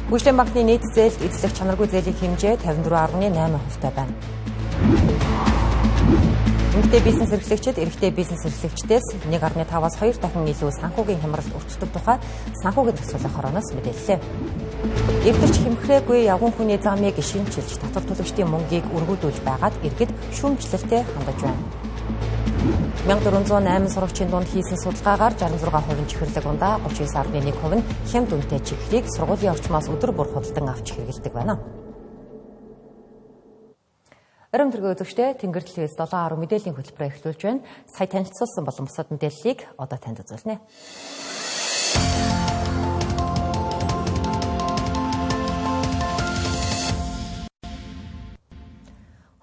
Хөгжлийн банкны нийт зээлд эзлэх чанаргүй зээлийн хэмжээ 54.8% байна. Эмэгтэй бизнес эрхлэгчид эрэгтэй бизнес эрхлэгчдээс 1.5-аас 2 дахин илүү санхүүгийн хямралд өртдөг тухай санхүүгийн засварлах хорооноос мэдээллээ. Эвдэрч хэмхрээгүй явган хүний замыг шинжилж татвар төлөгчдийн мөнгийг өргөдүүлж байгаад иргэд шүүмжлэлтэй хандаж байна. 1408 сурагчийн дунд хийсэн судалгаагаар 66% чихэрлэг ундаа 39.1% нь хямд үнэтэй чихлийг сургуулийн орчмоос өдөр бүр худалдан авч хэрэглэдэг байна. Оройн төргөө үзэгчдээ Тэнгэр телевиз 7.10 мэдээллийн хөтөлбөрөөр эхлүүлж байна. Сая танилцуулсан болон бусад мэдээллийг одоо танд үзүүлнэ.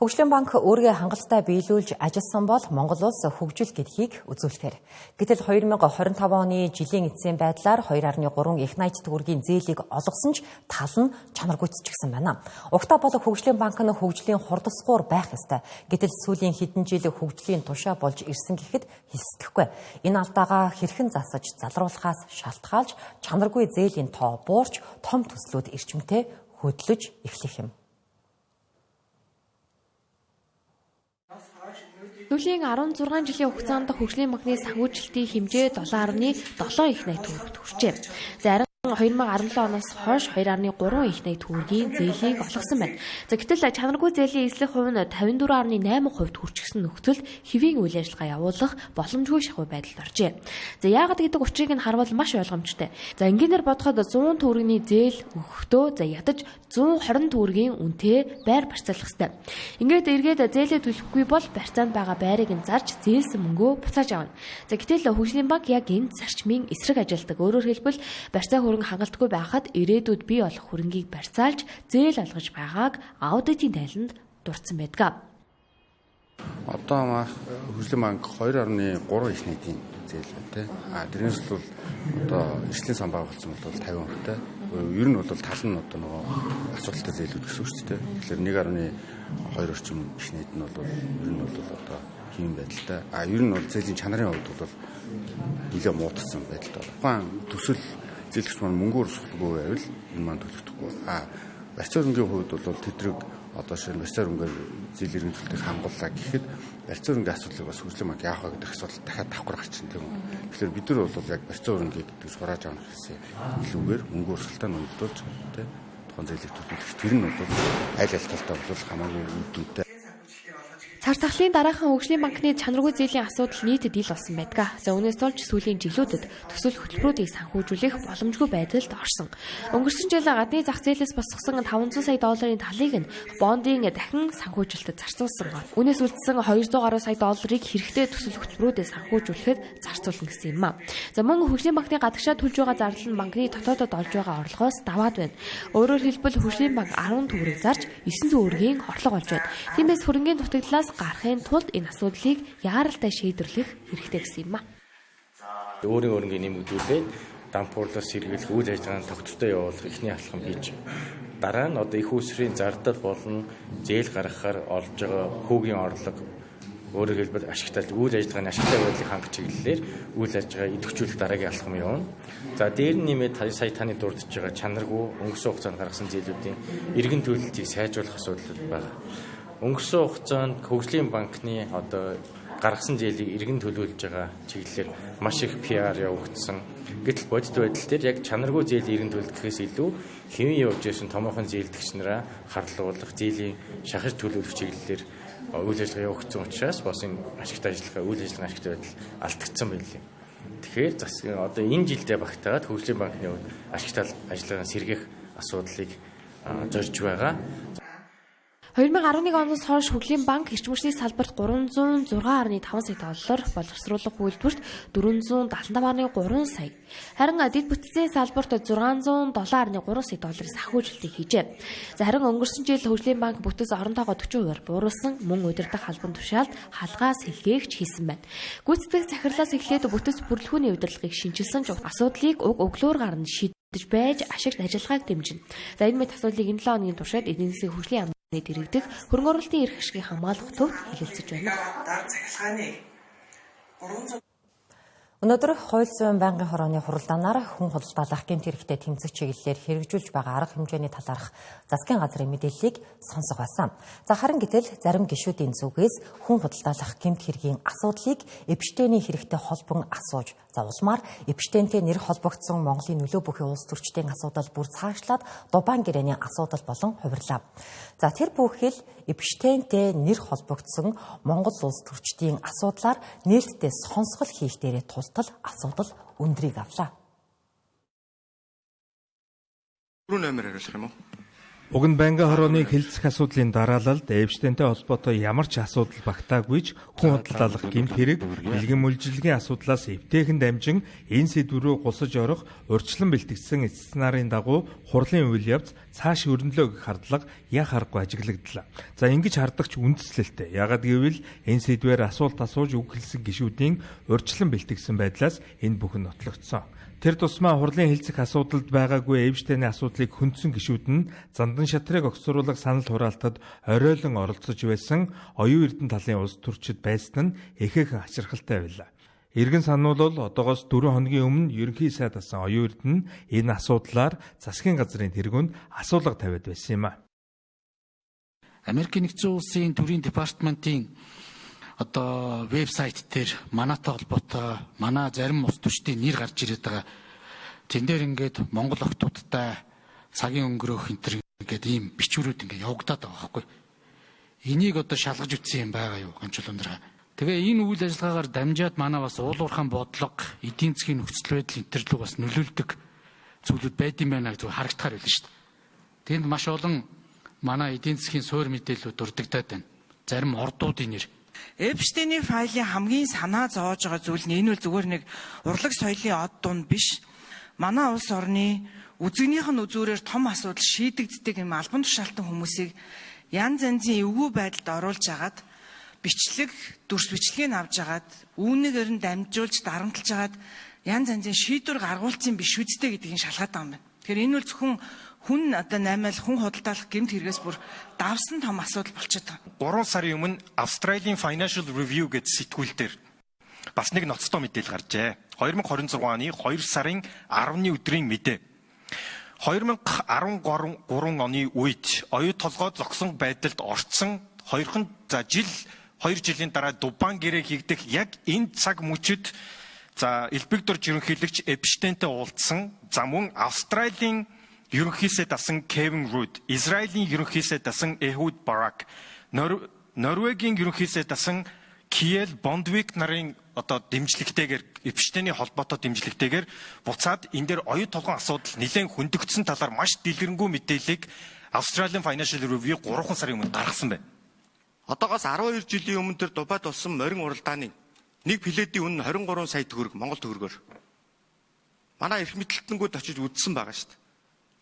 Хөгжлийн банк өөрийгөө хангалттай биелүүлж ажилласан бол Монгол улс хөгжил гэдгийг үзүүлэхээр. Гэтэл 2025 оны жилийн эцсийн байдлаар 2.3 их найз төгрөгийн зээлийг олгосон ч тал нь чанаргүйцчихсэн байна. Угтаа бол Хөгжлийн банк нь хөгжлийн хурдсгуур байх ёстой. Гэтэл сүүлийн хэдэн жил хөгжлийн тушаа болж ирсэн гэхэд хэлсдэхгүй. Энэ алдаагаа хэрхэн засаж залруулахаас шалтгаалж чанаргүй зээлийн тоо буурч том төслүүд эрчимтэй хөдлөж эхлэх юм. Сүүлийн 16 жилийн хугацаанд Хөгжлийн банкны санхүүжилтийн хэмжээ $7.7 их найт төгрөгт хүрчээ. Зарим 2017 оноос хойш 2.3 их найт төгрөгийн зээлийг олгосон байна. Гэтэл чанаргүй зээлийн эзлэх хувь нь 54.8% хүрчихсэн нөхцөлд хэвийн үйл ажиллагаа явуулах боломжгүй шахуу байдалд оржээ. Яагаад гэдэг учрыг нь харвал маш ойлгомжтой. Энгийнээр бодоход 100 төгрөгийн зээл өгөхдөө ядаж 120 төгрөгийн үнэтэй байр барьцаалах ёстой. Ингээд эргээд зээлээ төлөхгүй бол барьцаанд байгаа байрыг нь зарж зээлсэн мөнгөө буцааж авна. Гэтэл Хөгжлийн банк яг энэ зарчмын эсрэг ажилладаг. Өөрөөр хэлбэл барьцаа хөрөнгө хангалтгүй байхад ирээдүйд бий болох хөрөнгийг барьцаалж зээл алгаж байгааг аудитын тайланд дурдсан байдаг. Одоо Хөгжлийн банк 2.3 их найдын зээл байна. Тэрнээс бол одоо эрсдлийн сан байгуулсан бол 50%-тай. Ер нь бол тал нь одоо нөгөө асуудалтай зээлүүд гэсэн үг шүү дээ. Тэгэхээр 1.2 орчим их найд нь бол ер нь бол одоо хийм байдалтай. Ер нь бол зээлийн чанарын хувьд бол нэлээд муутсан байдалтай. Ухаан төсөл зээлч маань мөнгөөр суулгаагүй байвал энэ маань төлөгдөхгүй. Барьцаа хөрөнгийн хувьд бол тэдрэг одоо шинэ барьцаа хөрөнгөөр зээл иргэн төлөлтийг хангууллаа гэхэд барьцаа хөрөнгийн асуудлыг бас Хөгжлийн банк яах вэ гэдэг асуудал дахиад давхар гарч ин тийм үү. Тэгэхээр бид нар бол яг барьцаа хөрөнгийг гэдэг сурааж авах гэсэн илүүгээр мөнгө өрсөлдөөн нөлөөлж тийм тухайн зээлийг төлөвлөх. Тэр нь бол аль талтаа бол хамаагүй үүдтэй. Цар тахлын дараахан Хөгжлийн банкны чанаргүй зээлийн асуудал нийтэд ил болсон байдаг. Үүнээс болж сүүлийн жилүүдэд төсөл хөтөлбөрүүдийг санхүүжүүлэх боломжгүй байдалд орсон. Өнгөрсөн жил гадны зах зээлээс босгосон $500 сая талыг нь бондын дахин санхүүжилтэд зарцуулсан. Үүнээс үлдсэн $200 сая хэрэгтэй төсөл хөтөлбөрүүдэд санхүүжүүлэхэд зарцуулна гэсэн юм. Мөн Хөгжлийн банкны гадагшаа төлж байгаа зардал нь банкны дотоодод олж байгаа орлогоос даваад байна. Өөрөөр хэлбэл Хөгжлийн банк 10 төгрөг зарж 9 төгрөгийн орлого олж байна. Тиймээс хөрөнгийн дутагдлаас гарахын тулд энэ асуудлыг яаралтай шийдвэрлэх хэрэгтэй гэсэн юм. Өөрийн нэмэгдүүлээд дампуурлаас сэргийлэх үйл ажиллагааны тогтвортой явуулах эхний алхам хийж дараа нь одоо их усрын зардал болон зээл гаргахаар олж байгаа хүүгийн орлого өөрөөр хэлбэл ашигтай үйл ажиллагааны ашигтай байдлыг хангах чиглэлээр үйл ажиллагаа идэвхжүүлэх дараагийн алхам явна. Дээр нь нэмээд сая таны дурдж байгаа чанаргүй өнгөрсөн хугацаанд гаргасан зээлүүдийн иргэн төлөлтийг сайжруулах асуудал байна. Өнгөрсөн хугацаанд Хөгжлийн банкны одоо гаргасан зээлийг иргэн төлөөлж байгаа чиглэлээр маш их PR явагдсан. Гэтэл бодит байдал дээр яг чанаргүй зээл иргэн төлөвлөхөөс илүү хэвэн явж байсан томоохон зээлдэгч нараа харлуулах зээлийн шахаж төлөвлөх чиглэлээр үйл ажиллагаа явагдсан учраас бас энэ ашигтай үйл ажиллагааны ашигтай байдал алдагдсан байлээ. Тэгэхээр одоо энэ жилдээ багтаагаад Хөгжлийн банкны ашигтай ажиллагааны сэргээх асуудлыг зорж байгаа. 2011 оноос хойш Хөгжлийн банк эрчим хүчний салбарт $306.5 сая боловсруулах үйлдвэрт $475.3 сая. Харин дэд бүтцийн салбарт $607.3 сая санхүүжилтийг хийжээ. Харин өнгөрсөн жил Хөгжлийн банк бүтэц оронтойгоо 40% бууруулсан, мөн удирдах албан тушаалд халгаас хэлгээгч хийсэн байна. Гүйцэтгэх захирлаас эхлээд бүтэц бүрэлдэхүүний удирдлагыг шинжилсэн ч асуудлыг уг өглөөр гарна шийдэж байж ашигт ажиллагааг дэмжинэ. Энэ мэт асуудлыг энэ 7 хоногийн туршид эдийн засгийн хөгжлийн дэрэгдэх хөрөнгө оруулалтын эрх ашигыг хамгаалах төвд хэлэлцэж байна. Өнөөдөр хууль зүйн байнгын хорооны хуралдаанаар хүн худалдаалах гэмт хэрэгтэй тэмцэх чиглэлээр хэрэгжүүлж байгаа арга хэмжээний талаарх засгийн газрын мэдээллийг сонсох байсан. Харин гэтэл зарим гишүүдийн зүгээс хүн худалдаалах гэмт хэргийн асуудлыг эпштейний хэрэгтэй холбон асууж, улмаар эпштейнтэй нэр холбогдсон Монголын нөлөө бүхий улс төрчдийн асуудал бүр цаашлаад Дубайн гэрээний асуудал болон хувирлаа. Тэр бүхэл эпштейнтэй нэр холбогдсон Монгол улс төрчдийн асуудлаар нээлттэй сонсгол хийх дээрээ тултал асуудал өндрийг авлаа. Түрүү нэмэр хариулах юм уу? Уг нь байнгын хорооны хэлэлцэх асуудлын дараалалд эпштейнтэй холбоотой ямар ч асуудал багтаагүйч хүн худалдаалах гэмт хэрэг, бэлгэн мүлжилгийн асуудлаас эвтэйхэн дамжин энэ сэдв рүү гусаж орох урьдчилан бэлтгэгдсэн сценарын дагуу хурлын үйл явц цааш өрнөлөө гэх хардлага яг харахгүй ажиглагдлаа. Ингэж хардагч үндэслэлтэй. Яагад гэвэл энэ сэдвээр асуулт асууж үг хэлсэн гишүүдийн урьдчилан бэлтгэгдсэн байдлаас энэ бүхэн нотлогдсон. Тэр тусмаа хурлын хэлцэх асуудалд байгаагүй эпштейний асуудлыг хөндсөн гишүүд нь зандан шатрыг огцруулах санал хураалтад оройлон оролцож байсан оюун эрдэнэ талын улс төрчид байсан нь ихээхэн хачирхалтай байлаа. Иргэн сануулбал одоогоос 4 хоногийн өмнө ерөнхий сайд асан оюун эрдэнэ энэ асуудлаар засгийн газрын тэргуунд асуулга тавиад байсан юм а. Америкийн нэгдсэн улсын төрийн департаментийн вебсайт дээр манайтай холбоотой манай зарим улс төрчдийн нэр гарч ирээд байгаа. Тэн дээр ингээд Монгол охтуудтай цагийн өнгөрөөх энэ ингээд ийм бичвэрүүд ингээд явагдаад байгаа байхгүй. Энийг шалгаж үтсэн юм байгаа юу ганчлуундраа. Тэгээ энэ үйл ажиллагаагаар дамжаад манай бас уулуурхан бодлого, эдийн засгийн нөхцөл байдал энэ төр лөө бас нөлөөлдөг зүйлүүд байд юм байна гэж харагдахаар байлаа шүү дээ. Тэнд маш олон манай эдийн засгийн суур мэдээлэлүүд дурддагдаад байна. Зарим ордуудын нэр. Эпштейний файлын хамгийн санаа зоож байгаа зүйл нь энэ бол зүгээр нэг урлаг соёлын од дунд биш. Манай улс орны үзэгнийх нь үзүүрээр том асуудал шийдэгддэг юм албан тушаалтан хүмүүсийг янз янзын эвгүй байдалд оруулж агаад бичлэг, дүрс бичлэгийг авж агаад үүнийгээр нь дамжуулж дарамтлаж агаад янз янзын шийдвэр гаргуулсан биш үсттэй гэдгийг шалгаад байгаа юм байна. Тэгэхээр энэ бол зөвхөн хүн наймаал хүн худалдаалах гэмт хэрэгээс бүр давсан том асуудал болчиход байгаа. 3 сарын өмнө Australian Financial Review гэдэг сэтгүүл дээр бас нэг ноцтой мэдээлэл гарчээ. 2026 оны 2 сарын 10-ны өдрийн мэдээ. 2013 оны үед оюу толгой зогсон байдалд орцсон 2 жилийн дараа Дубайн гэрээ хийгдэх яг энэ цаг мөчид элбэг дор ерөнхийлөгч Эпштейнтэй уулзсан. Мөн Австралийн ерөнхий сайд асан Кевин Руд, Израилийн ерөнхий сайд асан Эхуд Барак, Норвегийн ерөнхий сайд асан Киел Бондвик нарын дэмжлэгтэйгээр эпштейний холбоотой дэмжлэгтэйгээр буцаад энэ дээр оюу толгойн асуудал нэлээд хөндөгдсөн талаар маш дэлгэрэнгүй мэдээллийг Australian Financial Review 3 сарын өмнө гаргасан байна. Одоогоос 12 жилийн өмнө тэр Дубайд болсон морин уралдааны нэг пледийн үнэ 23 сая төгрөг Монгол төгрөгөөр. Манай эрх мэдэлтэнгүүд очиж үзсэн байгаа шүү дээ.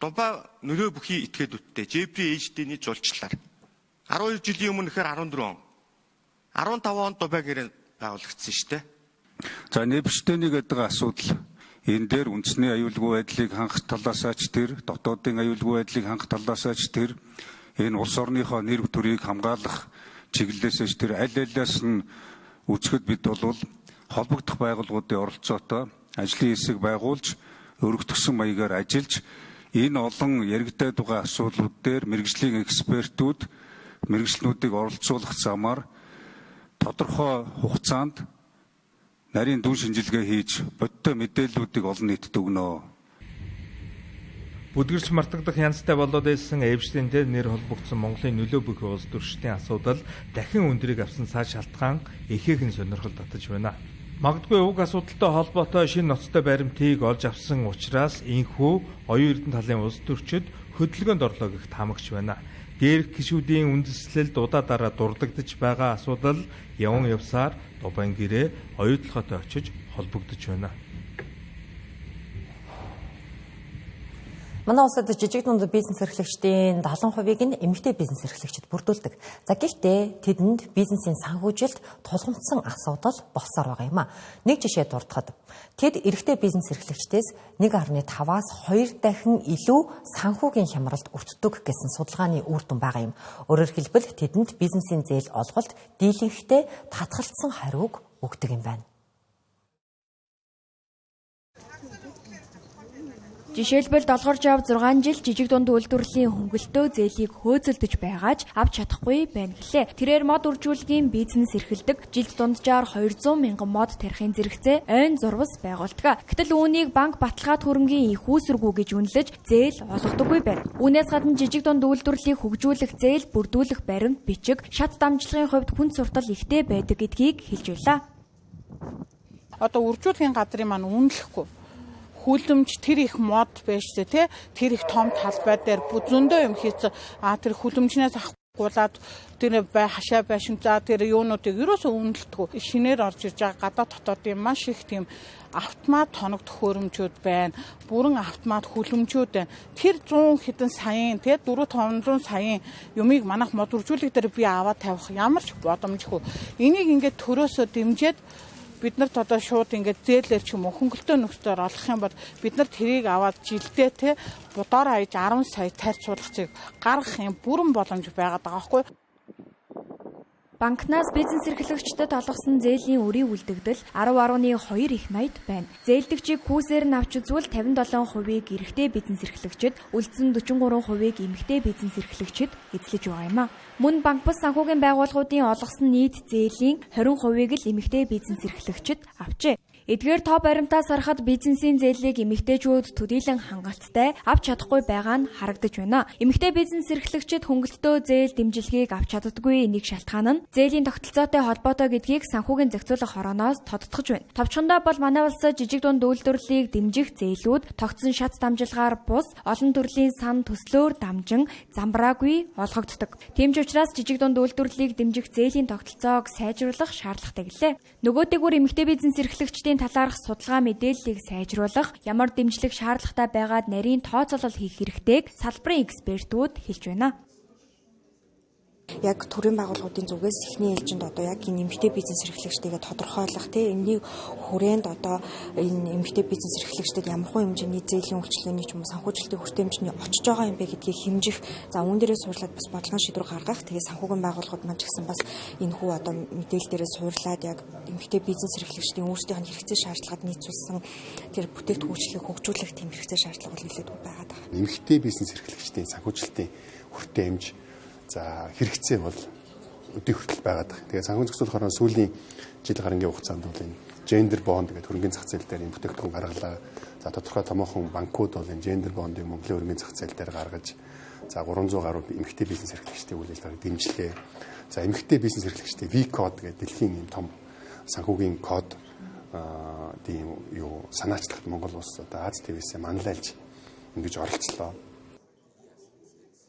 Дубай нөлөө бүхий этгээдүүдтэй Jeffrey Epstein-ийн жуулчлалаар 12 жилийн өмнө гэхээр 14 он 15 онд Дубай гэрээ байгуулагдсан шүү дээ. Эпштейний гэдэг асуудал энэ дээр үндэсний аюулгүй байдлыг хангах талаасаа ч тэр дотоодын аюулгүй байдлыг хангах талаасаа ч тэр энэ улс орныхоо нэр төрийг хамгаалах чиглэлээс ч тэр аль алиас нь үзэхэд бид бол холбогдох байгууллагуудын оролцоотой ажлын хэсэг байгуулж өргөтгсөн маягаар ажиллаж энэ олон яригдаад байгаа асуудлууд дээр мэргэжлийн экспертүүд мэргэжлүүдийг оролцуулах замаар тодорхой хугацаанд нарийн дүн шинжилгээ хийж бодиттой мэдээллүүдийг олон нийтэд өгнө. Бүдгэрч мартагдах янзтай болоод байсан Эпштейнтэй нэр холбогдсон Монголын нөлөө бүхий улс төрчдийн асуудал дахин өндрийг авсан цааш шалтгаан ихээхэн сонирхол татаж байна. Магадгүй уг асуудалтай холбоотой шинэ ноцтой баримтыг олж авсан учраас энэхүү оюун эрдэнэ талын улс төрчид хөдөлгөөнд орлоо гэх таамагч байна. Дээрх гишүүдийн үндэслэлд удаа дараа дурддагдж байгаа асуудал явн явсаар Дубайн гэрээ оюутлоготой очиж холбогдож байна. Манай улсад жижиг дунд бизнес эрхлэгчдийн 70%-ийг нь эмэгтэй бизнес эрхлэгчид бүрдүүлдэг. Гэхдээ тэдэнд бизнесийн санхүүжилт тулгымдсан асуудал болсоор байгаа юм а. Нэг жишээ дурдахад тэд эрэгтэй бизнес эрхлэгчдээс 1.5-аас 2 дахин илүү санхүүгийн хямралд өртдөг гэсэн судалгааны үр дүн байгаа юм. Өөрөөр хэлбэл тэдэнд бизнесийн зээл олголт дийлэнхтэй татгалцсан хариуг өгдөг юм байна. Жишээлбэл долгор жав 6 жил жижиг дунд үйлдвэрлэлийн хөнгөлтөө зээлийг хөөцөлдөж байгаач авч чадахгүй байна гэлээ. Тэрээр мод үржүүлгийн бизнес эрхэлдэг жилд дунджаар 200 мянган мод тарихын зэрэгцээ ойн зурвас байгуулдаг. Гэтэл үүнийг банк баталгаат хөрөнгийн их үүсвэргүй гэж үнэлж зээл олгодоггүй байна. Үүнээс гадна жижиг дунд үйлдвэрлэлийг хөгжүүлэх зээл бүрдүүлэх баримт бичиг шат дамжлагын хувьд хүн суртал ихтэй байдаг гэдгийг хэлж байлаа. Одоо үржүүлгийн газрын маань үнэлэхгүй хүлэмж тэр их мод байжтэй тий тэр их том талбай дээр зөндөө юм хийц тэр хүлэмжнээс авахгүйлаад тэр хашаа байшин за тэр юунуудыг ерөөсөө үнэлдэггүй шинээр орж иж байгаа гадаа дотоодын маш их тийм автомат тоногдох хөрөмжүүд байна бүрэн автомат хүлэмжүүд байна тэр 100 хэдэн саяын тий 4-500 саяын юмыг манайх мод үржүүлэг дээр би аваад тавих ямар ч боломжгүй энийг ингээд төрөөсөө дэмжиж бид нарт одоо шууд ингээд зээлэр ч юм уу хөнгөлтөө нөхцөөр олох юм бол бид нар тэрийг аваад жилдээ те будаар хаяж 10 сая тарьцуулгыг гаргах юм бүрэн боломж байгаад байгаа байхгүй. Банкнаас бизнес эрхлэгчдэд олгосон зээлийн үрийн үлдэгдэл 10.2 их найд байна. Зээлдэгчийг хүүсээр нь авч үзвэл 57%-ийг эрэгтэй бизнес эрхлэгчид, үлдсэн 43%-ийг эмэгтэй бизнес эрхлэгчид эзлэж байгаа юм а. Мөн банк бус санхүүгийн байгууллагуудын олгосон нийт зээлийн 20%-ийг л эмэгтэй бизнес эрхлэгчид авчээ. Эдгээр тоо баримтаас харахад бизнесийн зээлийг эмэгтэйчүүд төдийлөн хангалттай авч чадахгүй байгаа нь харагдаж байна. Эмэгтэй бизнес эрхлэгчид хөнгөлтөө зээл дэмжлэгийг авч чаддаггүй нэг шалтгаан нь зээлийн тогтолцоотой холбоотой гэдгийг санхүүгийн зохицуулах хорооноос тодтогч байна. Товчхондоо бол манай улсад жижиг дунд үйлдвэрлэлийг дэмжих зээлүүд тогтсон шат дамжилгаар бус олон төрлийн сан төслөөр дамжин замбраагүй олгогддог. Тийм ч учраас жижиг дунд үйлдвэрлэлийг дэмжих зээлийн тогтолцоог сайжруулах шаардлагатай гэлээ. Нөгөө дээгүүр эмэгтэй бизнес эрхлэгчдийн талаарх судалгаа мэдээллийг сайжруулах, ямар дэмжлэг шаардлагатай байгаад нарийн тооцоолол хийх хэрэгтэйг салбарын экспертүүд хэлж байна. Яг төрийн байгууллагуудын зүгээс эхний ээлжинд одоо яг энэ эмэгтэй бизнес эрхлэгчдийгээ тодорхойлох тийм энэний хүрээнд одоо энэ эмэгтэй бизнес эрхлэгчдэд ямархуу хэмжээний зээлийн үйлчлэгээний ч юм уу санхүүжилтийн хүртээмжний очиж байгаа юм бэ гэдгийг хэмжих за үүн дээрээ суурлаад бас бодлогын шийдвэр гаргах тэгээ санхүүгийн байгууллагууд маань ч гэсэн бас энэ хүү одоо мэдээлэл дээрээ суурлаад яг эмэгтэй бизнес эрхлэгчдийн өөрсдийнх нь хэрэгцээ шаардлагад нийцүүлсэн тэр бүтээгдэхүүнчлэгийг хөгжүүлэх тийм хэрэгцээ шаардлага бол илүүдэг байгаад байна. Эмэгтэй бизнес эрхлэгчдийн санхүүжилтийн хүртээмж за хэрэгцээ бол өдөө хүртэл байгаад байна. Тэгээд санхүүгийн зохицуулах хорон сүүлийн жил гарангийн хугацаанд бол энэ gender bond гэдэг хөрөнгөний зах зээл дээр энэ бүтээгдэхүүн гаргалаа. За тодорхой томоохон банкуд бол энэ gender bond-ыг Монголын хөрөнгөний зах зээл дээр гаргаж за 300 гаруй эмэгтэй бизнес эрхлэгчдийн үйл ажиллагааг дэмжлээ. За эмэгтэй бизнес эрхлэгчдийн V-код гэдэг дэлхийн энэ том санхүүгийн код тийм юу санаачлагт Монгол улс одоо Аз ТV-с манлайлж ингэж оролцлоо.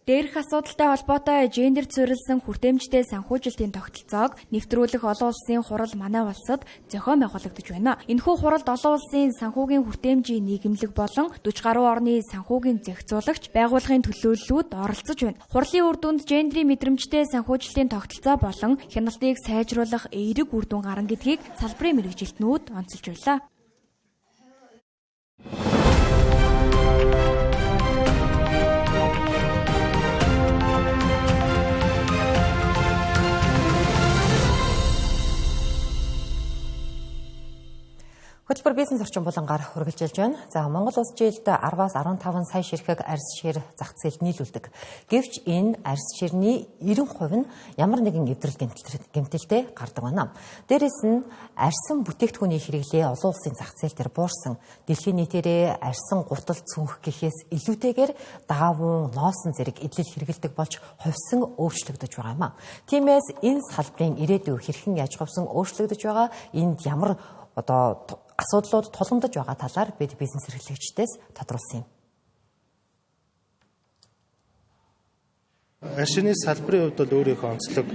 Дээрх асуудалтай холбоотой гендерт суурилсан хүртээмжтэй санхүүжилтийн тогтолцоог нэвтрүүлэх олон улсын хурал манай улсад зохион байгуулагдаж байна. Энэхүү хуралд олон улсын санхүүгийн хүртээмжийн нийгэмлэг болон 40 гаруй орны санхүүгийн зохицуулагч байгууллагын төлөөллүүд оролцож байна. Хурлын үр дүнд гендрийн мэдрэмжтэй санхүүжилтийн тогтолцоо болон хяналтыг сайжруулах эерэг үр дүн гарна гэдгийг салбарын мэргэжилтнүүд онцолж байлаа. Хөтөлбөр бизнес орчин булангаар үргэлжилж байна. За Монгол улс жилд 10-аас 15 сая ширхэг арьс шир зах зээлд нийлүүлдэг. Гэвч энэ арьс ширний 90% нь ямар нэгэн эвдрэл гэмтэлтэй гардаг байна. Дээрээс нь арьсан бүтээгдэхүүний хэрэглээ олон улсын зах зээл дээр буурсан. Дэлхийн нийтээрээ арьсан гутал цүнх гэхээс илүүтэйгээр даавуу, ноосон зэрэг эдлэл хэрэгэлдэг болж хувьсан өөрчлөгдөж байгаа юм. Тиймээс энэ салбарын ирээдүй хэрхэн яаж хувьсан өөрчлөгдөж байгаа, энд ямар асуудлууд тулгамдж байгаа талаар бид бизнес эрхлэгчдээс тодруулсан юм. Арьсны салбарын хувьд бол өөрийнхөө онцлог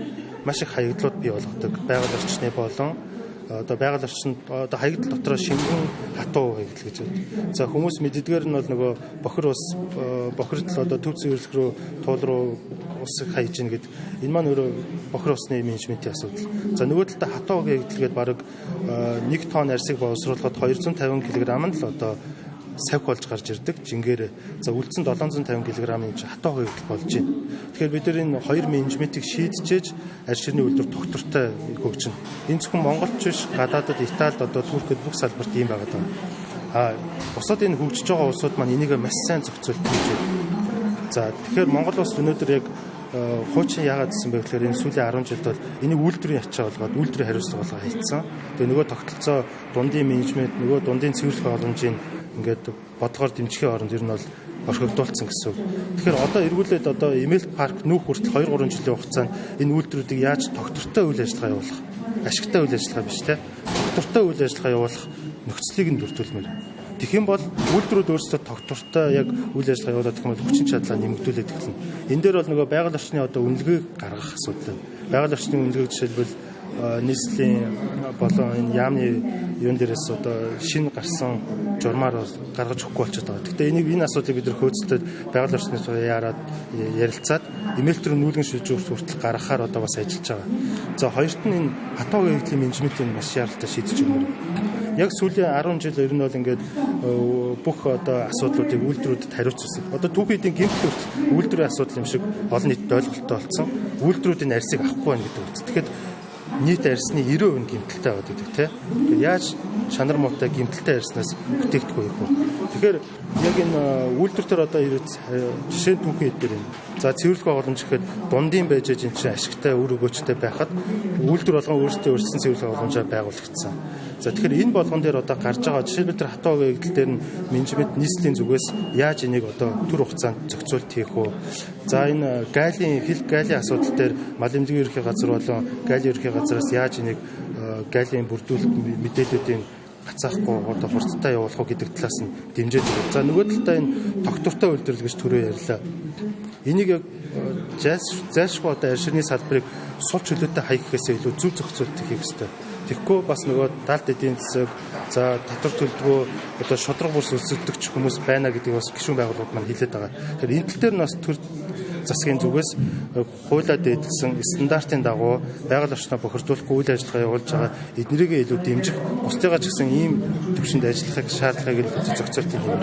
маш их хаягдлууд бий болгодог. Байгаль орчны болон байгаль орчинд хаягдал дотроо шингэн хатуу хаягдал гэж байна. За хүмүүс мэддгээр нь бол нөгөө бохир ус бохирдол төв цэвэрлэх рүү туул руу ус хаяж ийн гэд энэ маань өөрөө бохир усны менежментийн асуудал. За нөгөө талдаа хатуу хаягдал гээд бараг 1 тонн арьсыг боловсруулахад 250 кг нь л савь болж гарч ирдэг жингээр. За үлдсэн 750 кг-ийн хатуу хаягдал болж байна. Тэгэхээр бид энэ хоёр менежментийг шийдчихэж арьс ширний үйлдвэр тогтвортой хөгжинэ. Энэ зөвхөн Монголч биш, гадаадд Италид одоо Туркид бүх салбарт ийм байгаа даа. Бусад энэ хөгжиж байгаа улсууд маань энийг маш сайн зохицуулж байна. За тэгэхээр Монгол улс өнөөдөр яг хуучин яагаад гэсэн бэ гэхээр энэ сүүлийн 10 жилд бол энийг үйлдвэрийн ачаа болгоод үйлдвэрийн хариуцлага болгоо хийцэн. Тэгээ нөгөө тогтолцоо дундын менежмент, нөгөө дундын цэвэрлэх боломжийн ингээд бодлогоор дэмжихийн оронд ер нь бол орхигдуулсан гэсэн. Тэгэхээр одоо эргүүлээд одоо Эмэлт парк нүүх хүртэл 2-3 жилийн хугацаанд энэ үйлдвэрүүдийг яаж тогтвортой үйл ажиллагаа явуулах, ашигтай үйл ажиллагаа биш те. Тогтвортой үйл ажиллагаа явуулах нөхцөлийг нь бүрдүүлмээр. Тэгэх юм бол үйлдвэрүүд өөрсдөө тогтвортой яг үйл ажиллагаа явуулаад гэх юм бол хүчин чадлаа нэмэгдүүлээд эхэлнэ. Энэ дээр бол нөгөө байгаль орчны одоо үнэлгээг гаргах асуудал байна. Байгаль орчны үнэлгээг жишээлбэл нийслэлийн болон энэ яамны юун дээрээс одоо шинэ гарсан журмаар гаргаж өгөхгүй болчиход байгаа. Гэхдээ энэ асуудлыг бид нэр хөөцөлтөд байгаль орчны яарад ярилцаад Эмэлт рүү нүүлгэн шилжүүлэх хүртэл гаргахаар одоо бас ажиллаж байгаа. За хоёрт нь энэ хатуу хэвлэлийн менежментийн маш яралтай шийдэж өгнө. Яг сүүлийн 10 жил ер нь бол ингээд бүх одоо асуудлуудыг үйлдвэрүүдэд хариуцсан. Одоо түүхийдийн гэмтэл үйлдвэрийн асуудал юм шиг олон нийтэд ойлголттой болсон. Үйлдвэрүүдийн арьсыг авахгүй байна гэдэг үг. Тэгэхээр нийт арьсны 90% гэмтэлтэй байдаг тийм. Яаж чанар муутай гэмтэлтэй арьснаас бүтээгдэхгүй юм бэ? Тэгэхээр яг энэ үйлдвэртэр одоо жишээ нь түүхэн дээр юм. За цэвэрлэх боломж гэхэд дундын байж энэ чинь ашигтай үр өгөөжтэй байхад үйлдвэр болгон өөрсдөө өрсөлдсөн цэвэрлэх боломжоо байгуулагдсан. За тэгэхээр энэ болгон дээр одоо гарч байгаа жишээлбэл тэр хатуу гэгдэл дээр нь менежмент нийслэлийн зүгээс яаж энийг одоо түр хугацаанд зохицуулт хийх вэ? За энэ галийн асуудал дээр мал эмнэлгийн ерөнхий газар болон галийн ерөнхий газараас яаж энийг галийн бүрдүүлэлт мэдээллүүдийн гацаахгүй одоо хурцтай явуулах уу гэдэг талаас нь дэмжиж байгаа. За нөгөө талдаа энэ тогтвортой үйлдвэрлэл гэж төрөө ярьлаа. Энийг яг зайлшгүй одоо арьсны салбарыг сул чөлөөтэй хаягхээс илүү зөв зохицуулт хийх хэрэгтэй. Тэгэхгүй бас нөгөө далд эдийн засаг за татвар төлбөрөө одоо шудраг бус өсөлтөгч хүмүүс байна гэдгийг бас гишүүн байгууллагууд маань хэлээд байгаа. Тэгэхээр энэ тал дээр нь бас төр засгийн зүгээс хуулиа дээдлсэн стандартын дагуу байгаль орчноо бохирдуулахгүй үйл ажиллагаа явуулж байгаа эднэрийг илүү дэмжих, бусдыгаа ч гэсэн ийм төвшөнд ажиллахыг шаардлагыг зохицуулт хийх юм.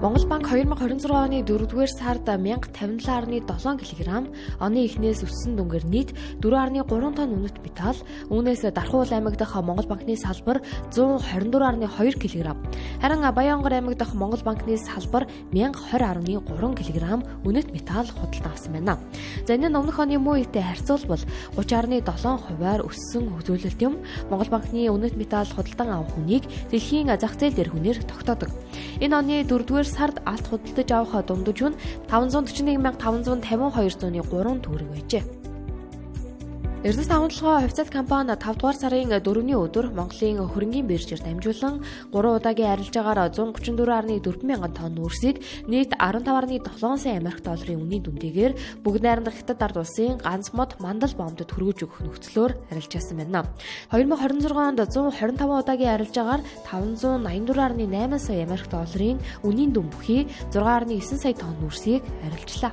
Монгол банк 2026 оны 4-р сард 1057.7 кг, оны эхнээс өссөн дүнгээр нийт 4.3 тонн үнэт металл, үүнээс Дархуул аймаг дахь Монгол банкны салбар 124.2 кг, харин Баянгор аймаг дахь Монгол банкны салбар 1020.3 кг үнэт металл худалдан авсан байна. За энэ нь өмнөх оны муу үетэй харьцуулбал 30.7%-аар өссөн үзүүлэлт юм. Монгол банкны үнэт металл худалдан авах хүнийг дэлхийн зах зээл дээр хүнээр тогтоодог. Энэ оны 4-р сард алт худалдаж авах дундаж нь 541,552 зууны 3 төгрөг байжээ. Эрдэс агуулгын хувьцаат компани 5 дугаар сарын 4-ний өдөр Монголын хөрөнгийн биржээр дамжуулан 3 удаагийн арилжаагаар 134.4 мянган тонн үрсийг нийт 15.7 сая Америк долларын үнийн дүндийгээр бүгд найрамдах Хятад ард улсын ганц мод мандал бомбод хүргэж өгөх нөхцлөөр арилжаасан байна. 2026 онд 125 удаагийн арилжаагаар 584.8 сая Америк долларын үнийн дүн бүхий 6.9 сая тонн үрсийг арилжлаа.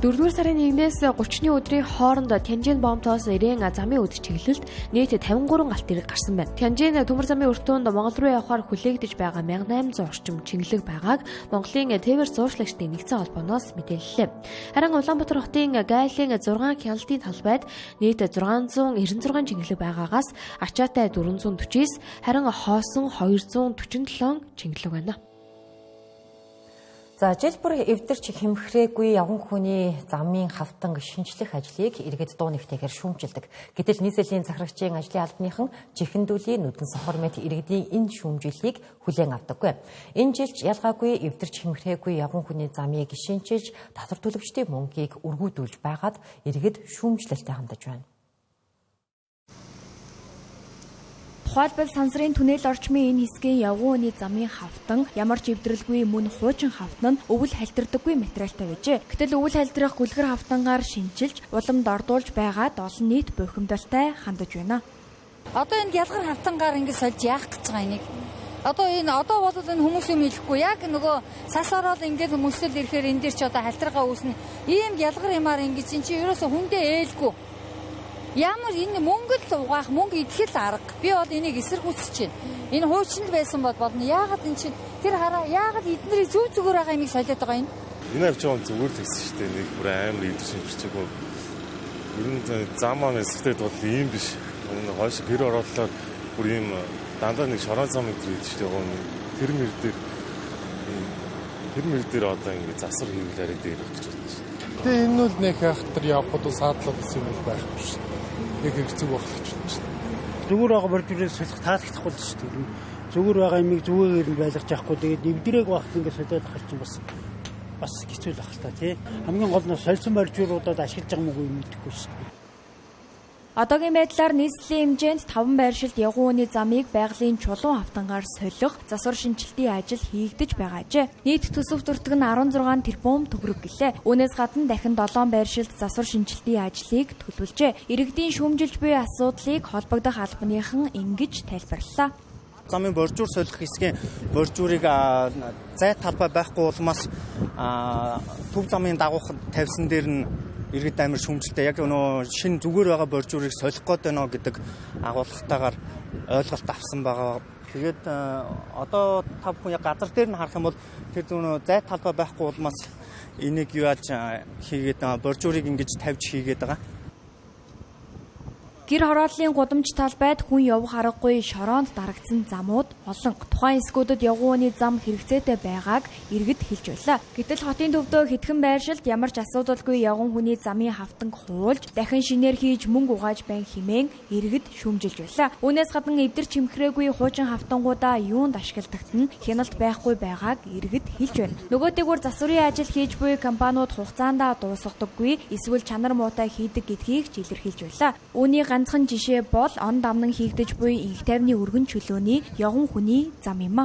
4-р сарын 1-ээс 30-ны өдрийн хооронд Тянжин бомтоос Ирээн замын өд чиглэлд нийт 53 галт хэрэг гарсан байна. Тянжин төмөр замын өртөөнд Монгол руу явахаар хүлээгдэж байгаа 1800 орчим чиглэг байгааг Монголын Тээвэр зууршлагчдын нэгдсэн холбооноос мэдээллээ. Харин Улаанбаатар хотын Гайлын 6 хяналтын талбайд нийт 696 чиглэг байгаагаас ачаатай 449, харин хоосон 247 чиглэг байна. За жил бүр эвдэрч хэмхрээгүй явган хүний замын хавтан шинжлэх ажлыг иргэд дуу нэгтэйгээр шүүмжилдэг. Гэтэл нийслэлийн захирагчийн ажлын албаныхан чихэндүүлийн нүдэн сохор мэт иргэдийн энэ шүүмжлэлийг хүлээн авдаггүй. Энэ жилч ялгаагүй эвдэрч хэмхрээгүй явган хүний замыг шинжилж татвар төлөгчдийн мөнгийг өргүүдүүлж байгаад иргэд шүүмжлэлтэй хандаж байна. Тухайлбал сансрын түнэл орчмын энэ хэсгийн явган хүний замын хавтан ямар ч эвдрэлгүй мөн хуучин хавтан нь өвөл хальтардаггүй материалтай байжээ. Гэтэл өвөл хальтрах гүлгэр хавтангаар шинжилж уламд ордуулж байгаад олон нийт бухимдалтай хандаж байна. Одоо энэ ялгар хавтангаар ингэ сольж яах гэж байгаа энийг. Одоо бол энэ хүмүүс юм хэлэхгүй яг нөгөө сас ороод ингээд хүмүүсэл ирэхээр энэ дэр ч одоо хальтрага үүснэ. Ийм ялгар юмар ингэж эн чи ерөөсө хүндээ ээлгүй. Ямар энэ мөнгө л угаах, мөнгө идэхэл арга. Би бол энийг эсэргүүцэж байна. Энэ хуучинд байсан болно. Яагаад энэ чинь тэр хараа яагаад эднэрийг зүг зүгээр байгаа юмыг солиод байгаа юм? Энэ авч байгаа зүгээр л гэсэн шүү дээ. Нэг бүр амар идэж шимжчихгүй. Ер нь зам маань эсрэхтэй бол ийм биш. Хойш гэр ороолоор бүр ийм дандаа нэг шорон зам гэдэг чинь тэр мэр дээр одоо ингэ засвар хийлээрээ дээр өгч байна шүү. Тэгээ энэ бол нэг хайхтар явхад саадлаад гэсэн юм байхгүй шүү. Нэг хэрэгцээ болох ч юм. Зүгээр байгаа бордюрээс солих таалагдахгүй л шүү дээ. Зүгээр байгаа юмыг зүгээгээр нь байлгаж авахгүй тэгээд нэвдрээг багт ингээд солиод харч бас хэцүү л ахaltaа тий. Хамгийн гол нь сольсон бордюруудад ашиглаж байгаа мөгүй юм мэдэхгүй шүү. Одоогийн байдлаар нийслэлийн хэмжээнд 5 байршилд ягуун хүний замыг байгалийн чулуун хавтангаар солих засвар шинжилтийн ажил хийгдэж байгаажээ. Нийт төсөв төртөг нь 16 тэрбум төгрөг гэлээ. Үүнээс гадна дахин 7 байршилд засвар шинжилтийн ажлыг төлөвлөжээ. Иргэдийн шүүмжилж буй асуудлыг холбогдох албаныхан ингэж тайлбарллаа. Замын боржуур солих хэсгийн боржуурыг зай талбай байхгүй улмаас төв замын дагуух тавьсан дээр нь иргэд амир шүүмжлэлтэй яг нөө шинэ зүгээр байгаа боржуурыг солих гээд байна гэдэг агуулгатаагаар ойлголт авсан байгаа. Тэгээд одоо та бүхэн яг газар дээр нь харах юм бол тэр нөө зай талбай байхгүй улмаас энийг юу яаж хийгээд боржуурыг ингэж тавьж хийгээд байгаа. Гэр хорооллын гудамж талбайд хүн явах аргагүй шороонд дарагдсан замууд олон. Тухайн эсгүүдэд явгууны зам хэрэгцээтэй байгааг иргэд хэлж байлаа. Гэтэл хотын төвдөө хэдхэн байршилд ямар ч асуудалгүй явган хүний замын хавтанг хуулж, дахин шинээр хийж мөнгө угааж байна хэмээн иргэд шүүмжилж байлаа. Үүнээс гадна эвдэр чимхрээгүй хуучин хавтангуудаа юунд ашигладагт нь хяналт байхгүй байгааг иргэд хэлж байна. Нөгөө дээгүүр засварын ажил хийж буй компаниуд хугацаанд дуусгадаггүй, эсвэл чанар муутай хийдэг гэдгийг ч илэрхийлж байлаа. Үүний ганцхан жишээ бол он дамнан хийгдэж буй инх тайвны өргөн чөлөөний явган хүний зам юм а.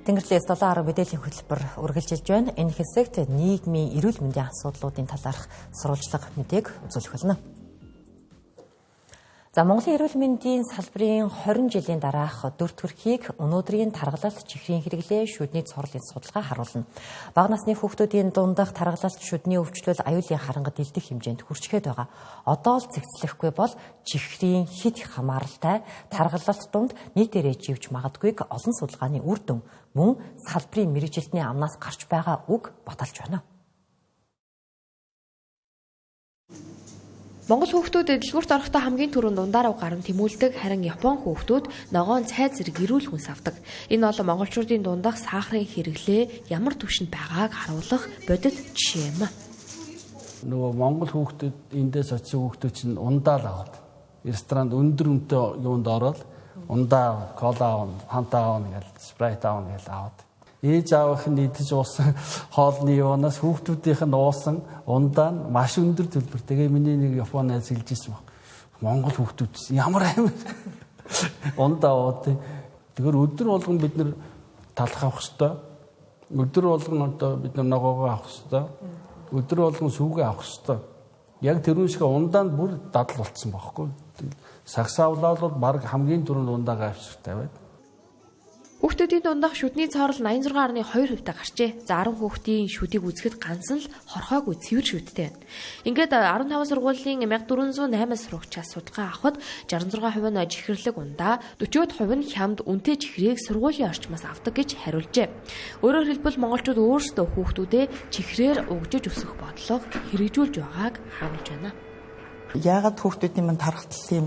Тэнгэрлээс 7 мэдээллийн хөтөлбөр үргэлжилж байна. Энэ хэсэгт нийгмийн эрүүл мэндийн асуудлуудын талаарх сурвалжлага мэдээг үзүүлэх болно. За Монголын эрүүл мэндийн салбарын 20 жилийн дараах дүр төрхийг өнөөдрийн таргалалт чихрийн хэрэглээ шүдний цорлын судалгаа харуулна. Бага насны хүүхдүүдийн дундах таргалалт шүдний өвчлөл аюулын харангад илдэх хэмжээнд хүрчгээд байгаа. Одоо л зэгцлэхгүй бол чихрийн хит хамааралтай таргалалт дунд нийтээрээ живж магадгүйг олон судалгааны үр дүн мөн салбарын мэргэжилтний амнаас гарч байгаа үг баталж байна. Монгол хүүхдүүд дэлгүүрт орохдоо хамгийн түрүүнд ундаарав гарan тэмүүлдэг, харин Япон хүүхдүүд ногоон цай зэрэг эрүүл хүнс авдаг. Энэ бол монголчуудын дундах сахарын хэрэглээ ямар түвшинд байгааг харуулах бодит жишээ юм. Нөгөө монгол хүүхдүүд эндээс очсон хүүхдүүд чинь ундаа л аваад ресторанд өндөр үнэтэй юунд ороод ундаа, кола, фанта гэл спрайт гэл аваад ээж аавах нь идэж уусан хоолны юунаас хүүхдүүдийнх нь уусан ундаа нь маш өндөр төлбөр. Тэгээ миний нэг Японоос хэлж ирсэн баг. Монгол хүүхдүүд ямар амар ундаа уудаг. Тэгэхээр өдөр болгон бид нэр талах авах хэвээр. Өдөр болгон одоо бид нар ногоогоо авах хэвээр. Өдөр болгон сүүгээ авах хэвээр. Яг тэрүүн шиг ундаа нь бүр дадал болцсон байхгүй. Сагсаавлал бол баг хамгийн түрүүнд ундаагаа авчиртай байд. Хүүхдүүдийн дундах шүдний цорол 86.2% гарчээ. За 10 хүүхдийн шүдийг үзэхэд ганц л хорхоогүй цэвэр шүдтэй байна. Ингээд 15 сургуулийн 1408 сурагчаас судалгаа авахад 66% нь чихэрлэг ундаа, 40% нь хямд үнэтэй чихрийг сургуулийн орчмоос авдаг гэж хариулжээ. Өөрөөр хэлбэл монголчууд өөрсдөө хүүхдүүдээ чихрээр угжиж өсөх бодлого хэрэгжүүлж байгааг харуулж байна. Яагаад хүүхдүүдийн манд тархалтын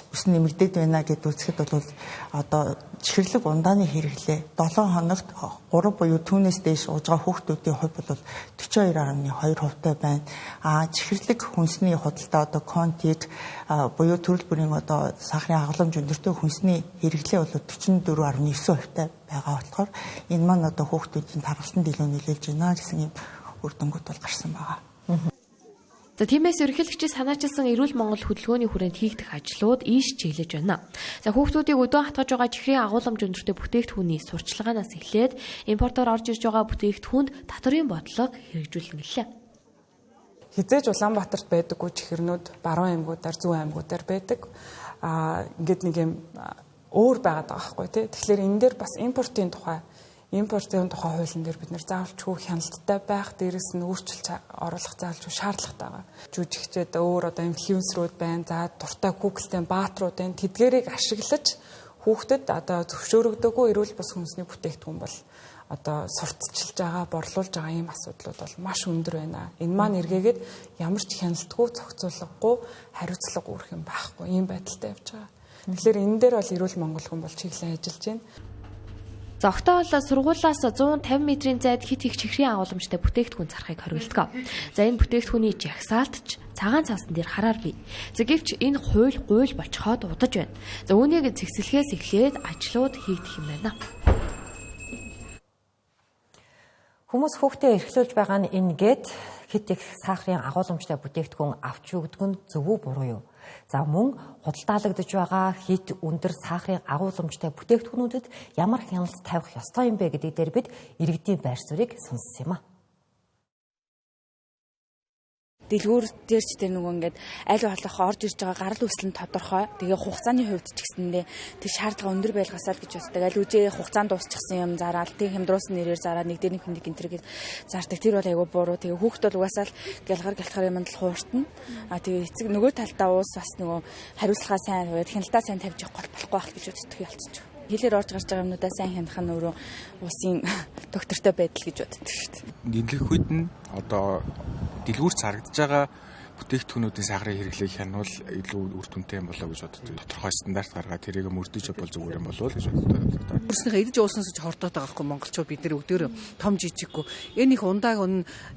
ус нэмэгдээд байна гэдээ үзэхэд бол одоо чихэрлэг ундааны хэрэглээ 7 хоногт 3 буюу түүнээс дээш ууж байгаа хүүхдүүдийн хувь бол 42.2% байна. Чихэрлэг хүнсний худалдаа одоо контиг буюу төрөл бүрийн одоо сахарын хагалмж өндөртэй хүнсний хэрэглээ бол 44.9% байгаа болохоор энэ маань одоо хүүхдүүдийн тархалтанд илүү нөлөөлж байна гэсэн юм үр дүнгууд бол гарсан байгаа. За тиймээс ерөнхийлөгчийн санаачилсан эрүүл Монгол хөдөлгөөний хүрээнд хийгдэх ажлууд ийш чиглэж байна. За хүүхдүүдийг өдөө хатгаж байгаа чихрийн агуулмж өндөртэй бүтээгдэхүүний сурчлагаанаас эхлээд импортоор орж ирж байгаа бүтээгдэхүүнд татварын бодлого хэрэгжүүлнэ гэлээ. Хизээж Улаанбаатарт байдаггүй чихэрнүүд баруун аймагуудаар, зүүн аймагуудаар байдаг. Ингээд нэг юм өөр байгаад байгаа байхгүй тий. Тэгэхээр энэ дээр бас импортын тухай хуулийн дээр бид нэр заавалчгүй хяналттай байх, дээрэс нь өөрчлөлт оруулах заавалчгүй шаардлагатай байгаа. Жүжигчдээ өөр одоо инфлюенсерүүд байна, за дуртай Google-тэй баатрууд байна. Тэдгээрийг ашиглаж хүүхдэд одоо зөвшөөрөгдөөгүй эрүүл бус хүнсний бүтээгдэхүүн бол одоо сурталчилж байгаа, борлуулж байгаа ийм асуудлууд бол маш өндөр байна. Энэ маань эргээгээд ямар ч хяналтгүй, зохицуулгагүй, хариуцлага үүрэх юм байхгүй. Ийм байдалтай явж байгаа. Тэгэхээр энэ дээр бол эрүүл Монгол хүн бол чиглэн ажиллаж байна. За Октоо бол сургуулиас 150 метрийн зайд хит их чихрийн агуулмжтай бүтээгдэхүүн зарахыг хориглодог. За энэ бүтээгдэхүүний жагсаалтч цагаан цаасан дээр хараар бий. За гэвч энэ гуйл болцоход удаж байна. За үүнийг цэгцлэхээс эхлээд ажлууд хийгдэх юм байна. Хүмүүс хүүхдээ эрхлүүлж байгаа нь ингээд хит их сахарын агуулмжтай бүтээгдэхүүн авч өгдөг нь зөв үү буруу юу? За мөн худалдаалагдж байгаа хит өндөр сахарын агуулмжтай бүтээгдэхүүнүүдэд ямар хяналт тавих ёстой юм бэ гэдэг дээр бид иргэдийн байр суурийг сонссон юм а. Дэлгүүр дээр ч тэр нөгөө ингээд аль болох орж ирж байгаа гарал үүсэл нь тодорхой. Тэгээ хугацааны хувьд ч гэсэндээ тэр шаардлага өндөр байлгасаа л гэж боддог. Аль үжээ хугацаанд дуусчихсан юм зараал тэг хямдруулсан нэрээр зараа нэг дээр нэг хүнийг энтергээд зардаг. Тэр бол айгүй буруу. Тэгээ хүүхд бол угаасаа л гялхар юмд л хууртна. Тэгээ эцэг нөгөө талдаа уус бас нөгөө хариуцлагаа сайн хуваад хяналтаа сайн тавьж явах болохгүй байх гэж боддог ялцсан ч. Хэлээр орж гарч байгаа юмнуудаа сайн хянах нь өөрөө усын доктортой байдал гэж боддог шүү дээ. Нийлэх үед нь одоо дэлгүүрт зарагдж байгаа бүтээгдэхүүнүүдийн сахарын хэрэглээг хянуул илүү үр дүнтэй юм болоо гэж боддог. Тодорхой стандарт гаргаад тэрийг мөрдөж бол зүгээр юм болов уу гэж боддог. Өөрснийхөө идэж ууснаас ч хордоод байгаа хгүй монголчууд бид нэр өдөр том жижиггүй. Энэ их ундааг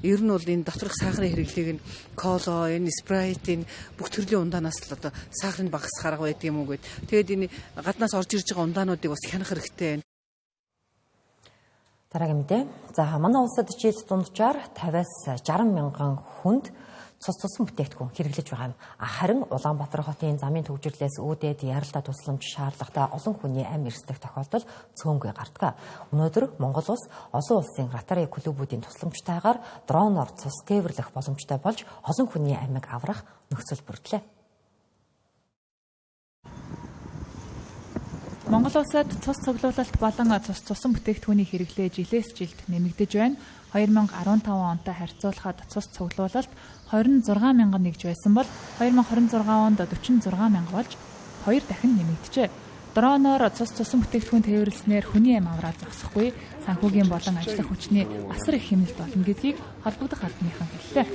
ер нь бол энэ доторх сахарын хэрэглээг нь коло, энэ спрайтын бүх төрлийн ундаанаас л одоо сахарын багасхаар байдаг юм уу гэд. Тэгээд энэ гаднаас орж ирж байгаа ундаануудыг бас хянах хэрэгтэй. Дараагийн мэдээ. За манай улсад жилд дунджаар 50-аас 60 мянган хүнд цус тусам бүтээгдэхүүн хэрэглэж байгаа юм. Харин Улаанбаатар хотын замын төвжирлээс үүдээд яралдаа тусламж шаардлагатай олон хүний амь эрсдэх тохиолдол цөөнгүй гардаг. Өнөөдөр Монгол улс олон улсын ротари клубүүдийн тусламжтайгаар дроноор цус тээвэрлэх боломжтой болж олон хүний амийг аврах нөхцөл бүрдлээ. Монгол улсад цус цуглуулалт болон цус тусам бүтээгдэхүүний хэрэглээ жилээс жилд нэмэгдэж байна. 2015 онтой харьцуулахад цус цуглуулалт 26 мянган нэгж байсан бол 2026 онд 46 мянга болж 2 дахин нэмэгдэжээ. Дроноор цус тусам бүтээгдэхүүн тээвэрлснээр хүний амь авраа зогсохгүй, санхүүгийн болон ажиллах хүчний асар их хэмнэлт болно гэдгийг холбогдох албаныхан хэллээ.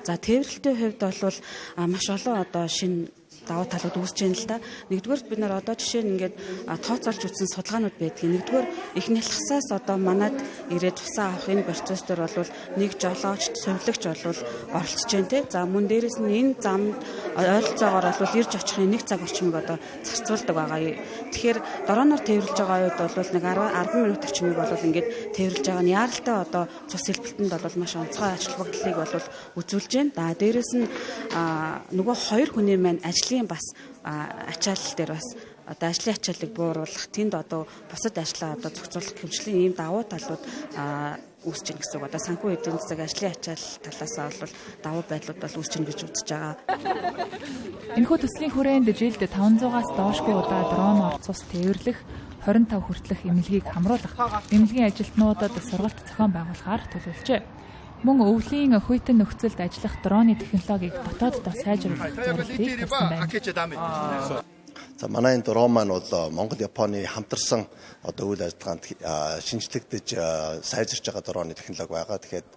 За тээвэрлэлтийн хувьд бол маш олон одоо шинэ давуу талууд үүсэж байна л да. Нэгдүгээр бид нар одоо жишээ нь ингээд тооцоолж үзсэн судалгаанууд байдгийг. Нэгдүгээр эхний хагасаас одоо манад ирээд цусаа авах энэ процесс дээр бол нэг жолооч, сувилагч бол оролцож байна те. За мөн дээрэс нь энэ замд ойролцоогоор бол ирж очихын 1 цаг орчмыг одоо зарцуулдаг байгаа. Тэгэхээр дроноор тээвэрлж байгаа үед бол нэг 10 минут орчмыг бол ингээд тээвэрлж байгаа нь яаралтай одоо цус хэлбэлтэнд бол маш онцгой ажилбагдлыг бол үзүүлж байна. За дээрэс нь нөгөө 2 хүний маань ажлын бас ачаалал дээр бас одоо ажлын ачааллыг бууруулах, тэнд одоо бусад ажлаа одоо зохицуулах хэмжээний ийм давуу талууд үүсэж байна гэсэн үг. Одоо санхүү эдийн засаг ажлын ачаалал талаас бол давуу байдлууд бол үүсэж байна гэж үзэж байгаа. Энэхүү төслийн хүрээнд жилд 500-аас доошгүй удаа дроноор цус тээвэрлэх, 25 хүртэлх эмнэлгийг хамруулах, эмнэлгийн ажилтнуудад сургалт зохион байгуулахаар төлөвлөжээ. Мөн өвлийн хүйтэн нөхцөлд ажиллах дроны технологиг дотооддоо сайжруулах зорилтыг тавьсан байна. За манай энэ дрон маань бол Монгол Японы хамтарсан одоо үйл ажиллагаанд шинжлэгдэж сайжирч байгаа дроны технологи байгаа. Тэгэхээр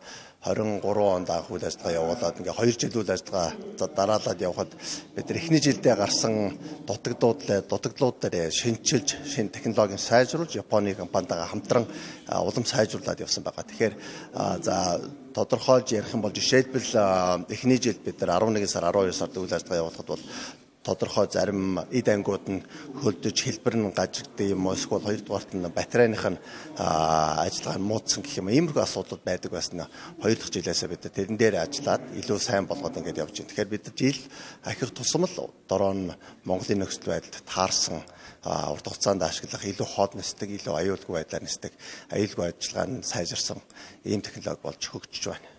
23 онд анх үйл ажиллагаа явуулаад ингээ 2 жил үйл ажиллагаа дараалаад явхад бид нар эхний жилдээ гарсан дутагдлууд дээр шинжилж шинэ технологийн сайжруулж Японы компанитайгаа хамтран улам сайжруулад явсан байгаа. Тэгэхээр за тодорхойлж ярих юм бол жишээлбэл эхний жилд бид нар 11 сар 12 сард үйл ажиллагаа явуулахад бол тодорхой зарим эд ангууд нь хөлдөж хэлбэр нь гажигдсан юм уу эсвэл хоёрдугаарт нь батарейных нь ажиллагаа нь муудсан гэх юм иймэрхүү асуудал байдаг байсан. Хоёр дахь жилээсээ бид тэрэн дээр ажиллаад илүү сайн болгоод ингээд явж байна. Тэгэхээр бид жил ахих тусмал дрон Монголын нөхцөл байдалд таарсан урт хугацаанд ашиглах илүү хоод нисдэг, илүү аюулгүй байдлаар нисдэг аюулгүй ажиллагаа нь сайжирсан ийм технологи болж хөгжиж байна.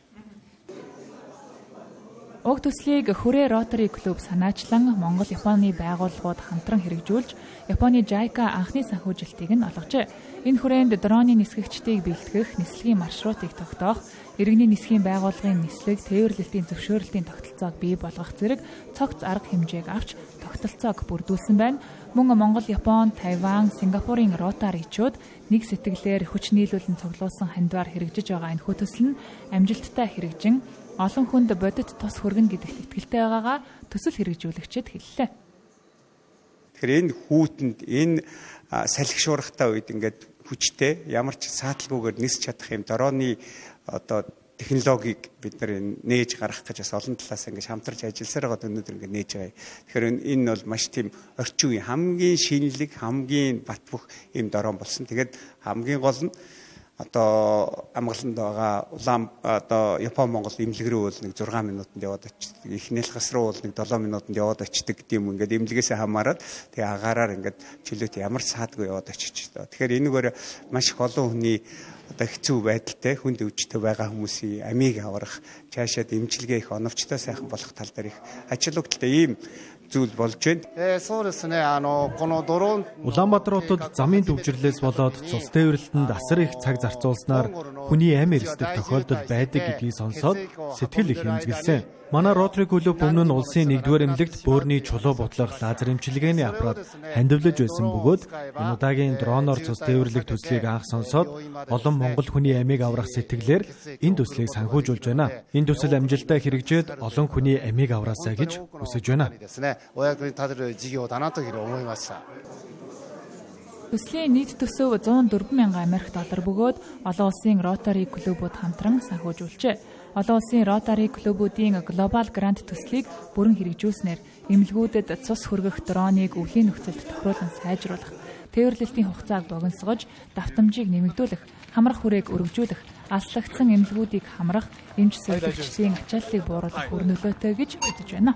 Уг төслийг Хүрээ Ротари клуб санаачлан Монгол Японы байгууллагууд хамтран хэрэгжүүлж Японы JICA анхны санхүүжилтийг нь олгожээ. Энэ хүрээнд дроны нисгэгчдийг бэлтгэх, нислэгийн маршрутыг тогтоох, иргэний нисхийн байгууллагын нислэг, тээвэрлэлтийн зөвшөөрлөлтийн тогтолцоог бий болгох зэрэг цогц арга хэмжээг авч тогтолцоог бүрдүүлсэн байна. Мөн Монгол, Япон, Тайван, Сингапурын ротаричууд нэг сэтгэлээр хүч нийлүүлэн цуглуулсан хандвар хэрэгжиж байгаа энэ төсөл нь амжилттай хэрэгжин олон хүнд бодит тус хүргэнэ гэдэгт итгэлтэй байгаагаа төсөл хэрэгжүүлэгчид хэллээ. Тэгэхээр энэ хүүтэнд энэ салхишуурхтай үед ингээд хүчтэй ямар ч сааталгүйгээр нисч чадах юм дорооны одоо технологиг бид нээж гаргах гэж бас олон талаас ингээд хамтарч ажилласаар байгаа өнөөдөр ингээд нээж байгаа. Тэгэхээр энэ бол маш тийм орчин үеийн хамгийн шинэлэг, хамгийн батбөх ийм дорон болсон. Тэгээд хамгийн гол нь одоо амгаланд байгаа улаан одоо Япон Монгол имлэг рүү бол нэг 6 минутанд яваад очдог. Эхнээлхас руу бол нэг 7 минутанд яваад очдог гэдэм ингээд имлэгээс хамаарат тэгээ агаараар ингээд чөлөөт ямар саадгүй яваад очиж тоо. Тэгэхээр энэгээр маш их олон хүний одоо хэцүү байдалтай хүнд өвчтөй байгаа хүмүүсийн амийг аврах, цаашаа дэмжлэгээ их оновчтой сайхан болох тал дээр их ажилтгaalтай ийм зүйл болж байна. Улаанбаатар хотод замын төвчрлээс болоод цус тээвэрлэлтэнд асар их цаг зарцуулснаар хүний амь эрсдэх тохиолдол байдаг гэдгийг сонсоод сэтгэл их хэмзгэлсэн. Манай Ротари клуб өмнө нь улсын 1-р эмнэлэгт бөөрийн чулуу бутлах лазер эмчилгээний аппарат хандивлаж байсан бөгөөд энэ удаагийн дроноор цус тээвэрлэх төслийг анх сонсоод олон монгол хүний амийг аврах сэтгэлээр энэ төслийг санхүүжүүлж байна. Энэ төсөл амжилттай хэрэгжээд олон хүний амийг авраасаа гэж хүсэж байна. Төслийн нийт төсөв 104 мянган Америк доллар бөгөөд олон улсын Ротари клубуд хамтран санхүүжүүлжээ. Олон улсын Ротари клубуудын глобал грант төслийг бүрэн хэрэгжүүлснээр эмнэлгүүдэд цус хүргэх дроныг өвлийн нөхцөлд тохируулан сайжруулах, тээвэрлэлтийн хугацааг богиносгож, давтамжийг нэмэгдүүлэх, хамрах хүрээг өргөжүүлэх, аслагдсан эмнэлгүүдийг хамрах, эмч сувилагчдын ачааллыг бууруулах үр нөлөөтэй гэж үзэж байна.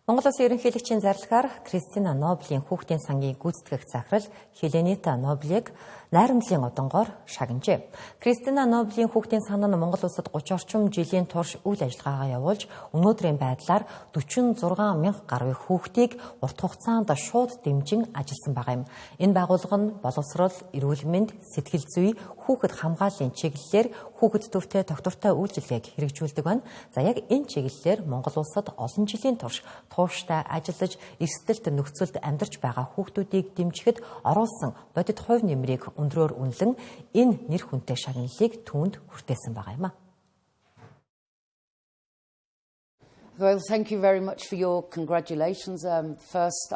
Монгол Улсын ерөнхийлөгчийн зарлагаар Кристина Нобелийн хүүхдийн сангийн гүйцэтгэх захирал Хеленита Нобелийг найрамдлын одонгоор шагнажээ. Кристина Нобелийн хүүхдийн сан нь Монгол улсад 30 орчим жилийн турш үйл ажиллагаагаа явуулж, өнөөдрийн байдлаар 46 мянга гаруй хүүхдийг урт хугацаанд шууд дэмжин ажилласан байгаа юм. Энэ байгууллага нь боловсрол, эрүүл мэнд, сэтгэл зүй, хүүхэд хамгааллын чиглэлээр хүүхэд төвтэй доктортой үйлчилгээг хэрэгжүүлдэг байна. За яг энэ чиглэлээр Монгол улсад олон жилийн турш тууштай ажиллаж, эрсдэлт нөхцөлд амьдарч байгаа хүүхдүүдийг дэмжихэд оруулсан бодит хувь нэмрийг өндрөөр үнэлэн энэ нэр хүнтэй шагналыг түүнд хүртээсэн байгаа юм а. Well, thank you very much for your congratulations. First,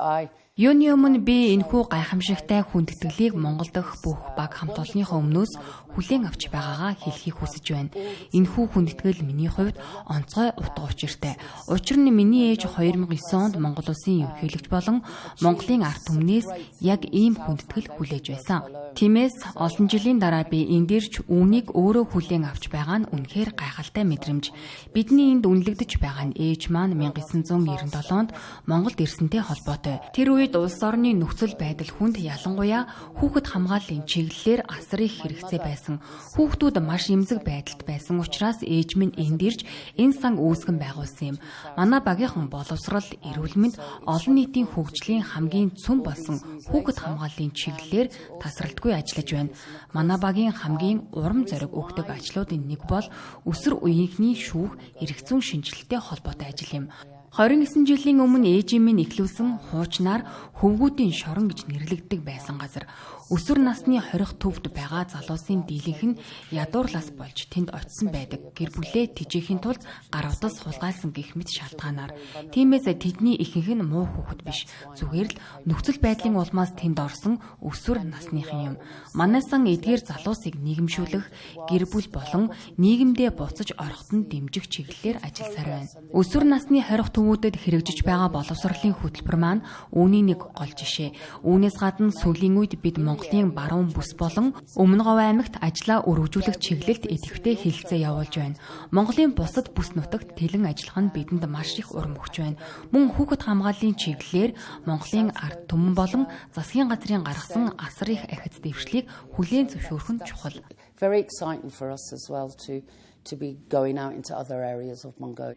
Юуны өмнө би энэхүү гайхамшигтай хүндэтгэлийг Монгол дахь бүх баг хамт олонныхоо өмнөөс хүлээн авч байгаагаа хэлхийг хүсэж байна. Энэхүү хүндэтгэл миний хувьд онцгой утга учиртай. Учир нь миний ээж 2009 онд Монгол улсын ерөнхийлөгч болон Монголын ард түмнээс яг ийм хүндэтгэл хүлээж байсан. Тиймээс олон жилийн дараа би энэ дэрч үүнийг өөрөө хүлээн авч байгаа нь үнэхээр гайхалтай мэдрэмж. Бидний энд үнэлэгдэж байгаа нь ээж маань 1997 онд Монголд ирсэнтэй холбоотой. Тэр үед улс орны нөхцөл байдал хүнд ялангуяа хүүхэд хамгааллын чиглэлээр асар их хэрэгцээ байсан. Хүүхдүүд маш эмзэг байдалд байсан учраас ээж минь энд ирж энэ сан үүсгэн байгуулсан юм. Манай багийнхан боловсрол, эрүүл мэнд, олон нийтийн хөгжлийн хамгийн цөм болсон хүүхэд хамгааллын чиглэлээр тасралтгүй ажиллаж байна. Манай багийн хамгийн урам зориг өгдөг ажлуудын нэг бол өсвөр үеийнхний шүүх эрх зүйн шинжилгээтэй холбоотой ажил юм. 29 жилийн өмнө ээжийн минь эхлүүлсэн хуучнаар хөвгүүдийн шорон гэж нэрлэгддэг байсан газар өсвөр насны хорих төвд байгаа залуусын дийлэнх нь ядуурлаас болж тэнд очисон байдаг. Гэр бүлээ тижээхийн тулд гар утас хулгайлсан гэх мэт шалтгаанаар. Тиймээс тэдний ихэнх нь муу хүүхэд биш. Зүгээр л нөхцөл байдлын улмаас тэнд орсон өсвөр насныхан юм. Манайсан эдгээр залуусыг нийгэмшүүлэх, гэр бүл болон нийгэмдээ буцаж ороход нь дэмжих чиглэлээр ажилласаар байна. Өсвөр насны хорих төвүүдэд хэрэгжиж байгаа боловсролын хөтөлбөр маань үүний нэг гол жишээ. Үүнээс гадна сүүлийн үед бид Монголын баруун бүс болон Өмнө Говь аймагт ажлаа өргөжүүлэх чиглэлд идэвхтэй хэлэлцээ явуулж байна. Монголын бусад бүс нутагт тэлэн ажиллах нь бидэнд маш их урам өгч байна. Мөн хүүхэд хамгааллын чиглэлээр Монголын ард түмэн болон засгийн газрын гаргасан асар их ахиц дэвшлийг хүлээн зөвшөөрөх нь чухал. Very exciting for us as well to be going out into other areas of Mongolia.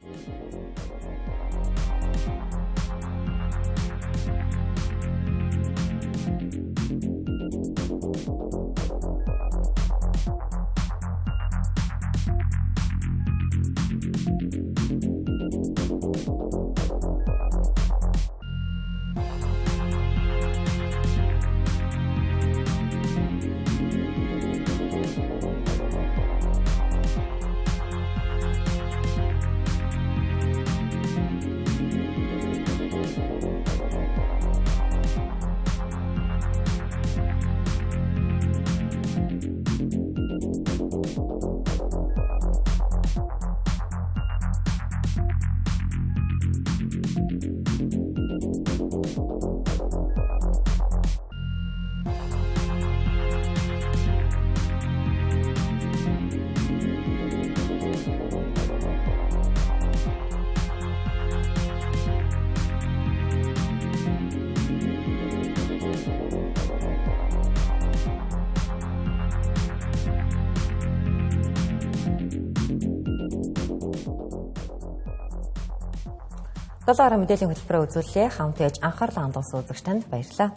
Долоороо мэдээллийн хөтөлбөрөөр үзүүллээ. Хамт яаж анхаарлаа хандуулсан үзэгч танд баярлалаа.